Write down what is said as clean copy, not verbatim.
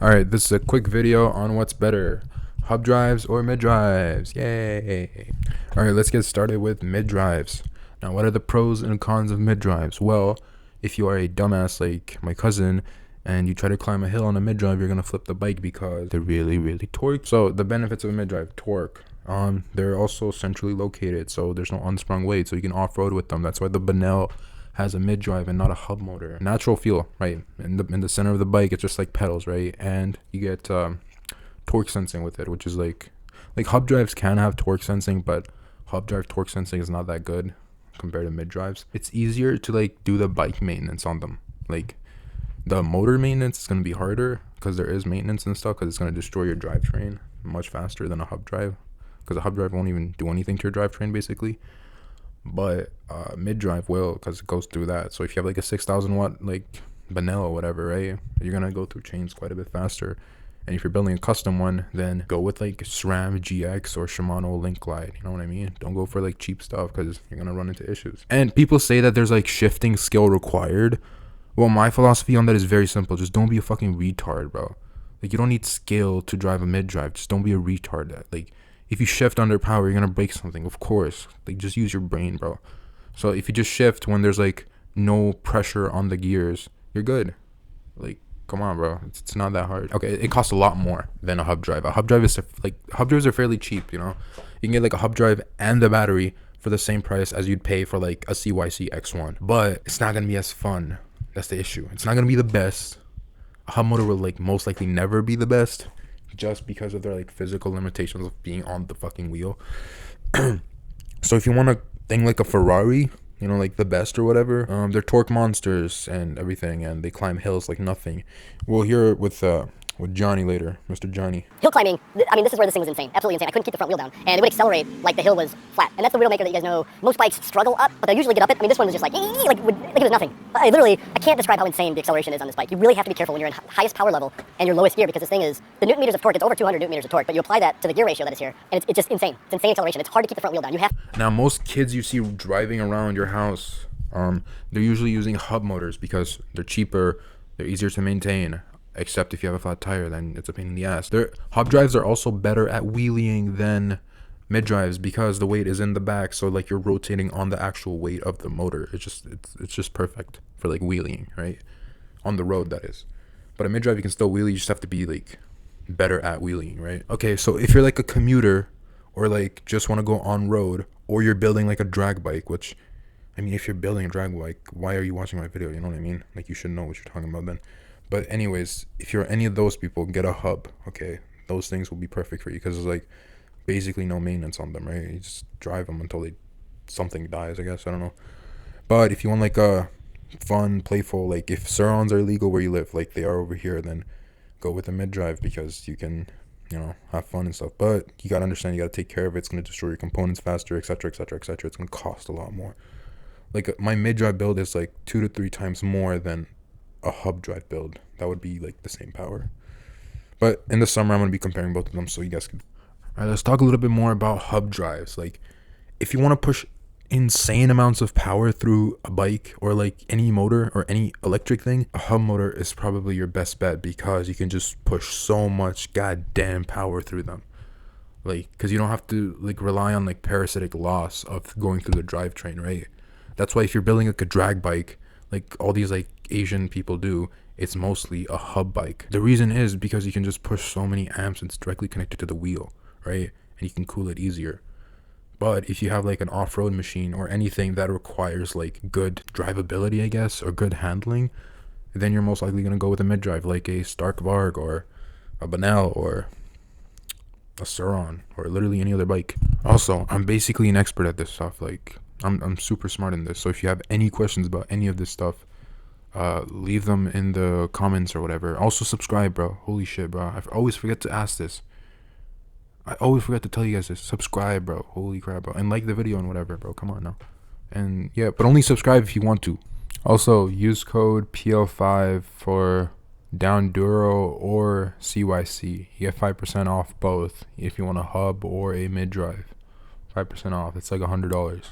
Alright, this is a quick video on what's better, hub drives or mid drives. Yay! Alright, let's get started with mid drives. Now, what are the pros and cons of mid drives? Well, if you are a dumbass like my cousin and you try to climb a hill on a mid drive, you're gonna flip the bike because they're really torque. So the benefits of a mid drive: torque. They're also centrally located, so there's no unsprung weight, so you can off-road with them. That's why the Bonnell has a mid drive and not a hub motor. Natural feel, right? In the center of the bike, it's just like pedals, right? And you get torque sensing with it, which is like hub drives can have torque sensing, but hub drive torque sensing is not that good compared to mid drives. It's easier to like do the bike maintenance on them. Like the motor maintenance is going to be harder because there is maintenance and stuff, because it's going to destroy your drivetrain much faster than a hub drive, because a hub drive won't even do anything to your drivetrain basically. But mid drive will, because it goes through that. So if you have like a 6,000 watt like Bonnell or whatever, right, you're gonna go through chains quite a bit faster. And if you're building a custom one, then go with like SRAM GX or Shimano Link Glide. You know what I mean? Don't go for like cheap stuff, because you're gonna run into issues. And people say that there's like shifting skill required. Well, my philosophy on that is very simple. Just don't be a fucking retard, bro. Like, you don't need skill to drive a mid drive. Just don't be a retard. Like, if you shift under power, you're gonna break something, of course. Like, just use your brain, bro. So if you just shift when there's like no pressure on the gears, you're good. Like, come on, bro. It's not that hard. Okay, it costs a lot more than a hub drive. A hub drive is hub drives are fairly cheap, you know. You can get like a hub drive and the battery for the same price as you'd pay for like a CYC X1, but it's not gonna be as fun. That's the issue. It's not gonna be the best. A hub motor will like most likely never be the best, just because of their like physical limitations of being on the fucking wheel. So if you want a thing like a Ferrari, you know, like the best or whatever, they're torque monsters and everything, and they climb hills like nothing. We'll hear it with Johnny later, Mr. Johnny. Hill climbing, I mean, this is where this thing was insane. Absolutely insane. I couldn't keep the front wheel down, and it would accelerate like the hill was flat. And that's the wheel maker that you guys know. Most bikes struggle up, but they usually get up it. I mean, this one was just like it was nothing. I can't describe how insane the acceleration is on this bike. You really have to be careful when you're in highest power level and your lowest gear, because this thing is, the newton meters of torque, it's over 200 newton meters of torque, but you apply that to the gear ratio that is here, and it's just insane. It's insane acceleration. It's hard to keep the front wheel down. You have. Now, most kids you see driving around your house, they're usually using hub motors because they're cheaper, they're easier to maintain. Except if you have a flat tire, then it's a pain in the ass. Hub drives are also better at wheeling than mid drives because the weight is in the back, so like you're rotating on the actual weight of the motor. It's just perfect for like wheeling, right? On the road, that is. But a mid drive, you can still wheelie, you just have to be like better at wheeling, right? Okay, so if you're like a commuter or like just want to go on road, or you're building like a drag bike, which, I mean, if you're building a drag bike, why are you watching my video? You know what I mean? Like, you should know what you're talking about then. But anyways, if you're any of those people, get a hub, okay? Those things will be perfect for you, because there's like basically no maintenance on them, right? You just drive them until something dies, I guess. I don't know. But if you want like a fun, playful, like if Sur-Rons are legal where you live, like they are over here, then go with a mid drive, because you can, you know, have fun and stuff. But you gotta understand, you gotta take care of it. It's gonna destroy your components faster, etc., etc., etc. It's gonna cost a lot more. Like my mid drive build is like 2 to 3 times more than a hub drive build. That would be like the same power. But in the summer, I'm going to be comparing both of them, so you guys can. All right, let's talk a little bit more about hub drives. Like, if you want to push insane amounts of power through a bike or like any motor or any electric thing, a hub motor is probably your best bet, because you can just push so much goddamn power through them. Like, because you don't have to like rely on like parasitic loss of going through the drivetrain, right? That's why if you're building like a drag bike, like all these like Asian people do, it's mostly a hub bike. The reason is because you can just push so many amps, and it's directly connected to the wheel, right? And you can cool it easier. But if you have like an off-road machine or anything that requires like good drivability, I guess, or good handling, then you're most likely going to go with a mid-drive, like a Stark Varg or a Bonnell or a Sur-Ron or literally any other bike. Also, I'm basically an expert at this stuff. Like, I'm super smart in this. So if you have any questions about any of this stuff, leave them in the comments or whatever. Also subscribe, bro. Holy shit, bro. I always forget to ask this. I always forget to tell you guys this. Subscribe, bro. Holy crap, bro. And like the video and whatever, bro. Come on now. And yeah, but only subscribe if you want to. Also, use code PL5 for Down Duro or CYC. You get 5% off both if you want a hub or a mid drive. 5% off. It's like $100.